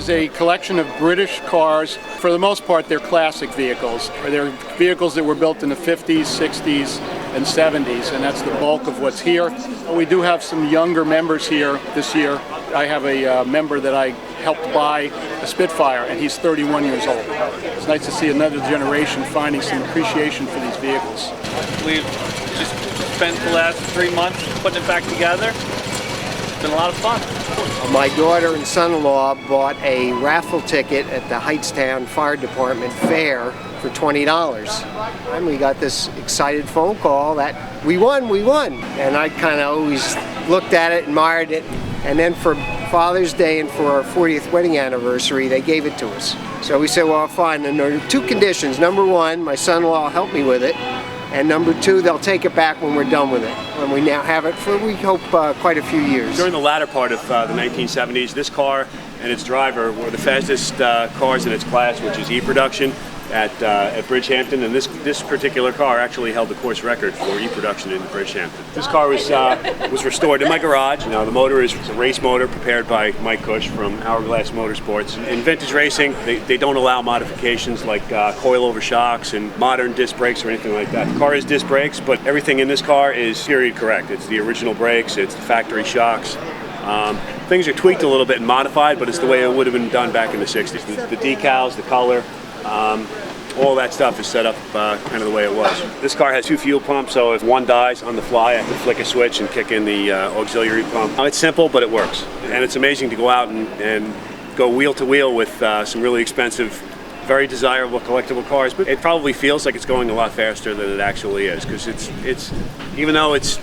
is a collection of British cars. For the most part, they're classic vehicles. They're vehicles that were built in the 50s, 60s, and 70s, and that's the bulk of what's here. We do have some younger members here this year. I have a member that I helped buy a Spitfire, and he's 31 years old. It's nice to see another generation finding some appreciation for these vehicles. We've just spent the last 3 months putting it back together. It's been a lot of fun. My daughter and son-in-law bought a raffle ticket at the Heightstown Fire Department fair for $20. And we got this excited phone call that we won. And I kind of always looked at it, admired it, and then for Father's Day and for our 40th wedding anniversary, they gave it to us. So we said, well, fine. And there are two conditions. Number one, my son-in-law helped me with it. And number two, they'll take it back when we're done with it. And we now have it for, we hope, quite a few years. During the latter part of the 1970s, this car and its driver were the fastest cars in its class, which is E-production at Bridgehampton, and this particular car actually held the course record for E-production in Bridgehampton. This car was restored in my garage. Now the motor is a race motor prepared by Mike Cush from Hourglass Motorsports. In vintage racing, they don't allow modifications like coilover shocks and modern disc brakes or anything like that. The car is disc brakes, but everything in this car is period correct. It's the original brakes, it's the factory shocks. Things are tweaked a little bit and modified, but it's the way it would have been done back in the 60s. The decals, the color, all that stuff is set up kind of the way it was. This car has two fuel pumps, so if one dies on the fly, I can flick a switch and kick in the auxiliary pump. It's simple, but it works. And it's amazing to go out and go wheel to wheel with some really expensive, very desirable collectible cars, but it probably feels like it's going a lot faster than it actually is, because it's even though it's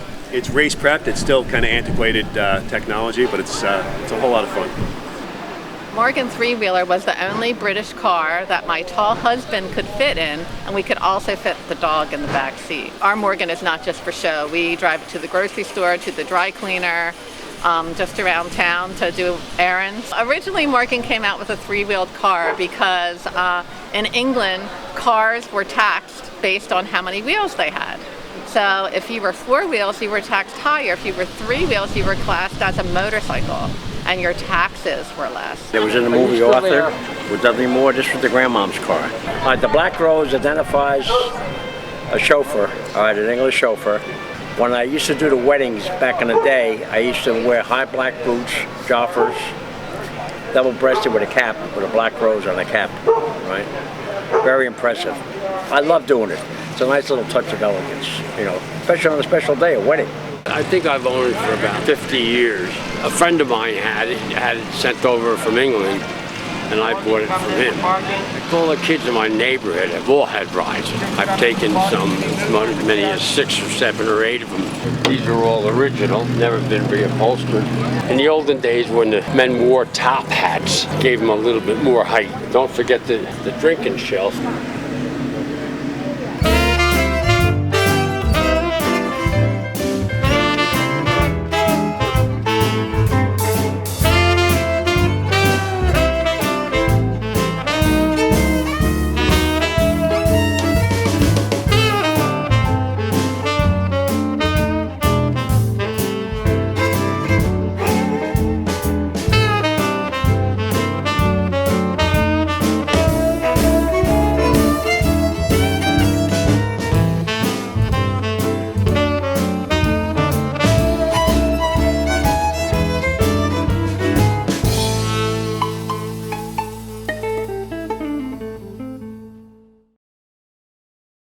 race prepped, it's still kind of antiquated technology, but it's a whole lot of fun. Morgan three-wheeler was the only British car that my tall husband could fit in, and we could also fit the dog in the back seat. Our Morgan is not just for show. We drive it to the grocery store, to the dry cleaner, just around town to do errands. Originally, Morgan came out with a three-wheeled car because in England, cars were taxed based on how many wheels they had. So if you were four wheels, you were taxed higher. If you were three wheels, you were classed as a motorcycle, and your taxes were less. It was in the movie Arthur with Dudley Moore. This was the grandmom's car. The black rose identifies a chauffeur, an English chauffeur. When I used to do the weddings back in the day, I used to wear high black boots, joffers, double-breasted with a cap, with a black rose on a cap, right? Very impressive. I love doing it. It's a nice little touch of elegance, you know, especially on a special day, a wedding. I think I've owned it for about 50 years. A friend of mine had it sent over from England, and I bought it from him. All the kids in my neighborhood have all had rides. I've taken some, as many as 6 or 7 or 8 of them. These are all original, never been reupholstered. In the olden days when the men wore top hats, gave them a little bit more height. Don't forget the drinking shelf.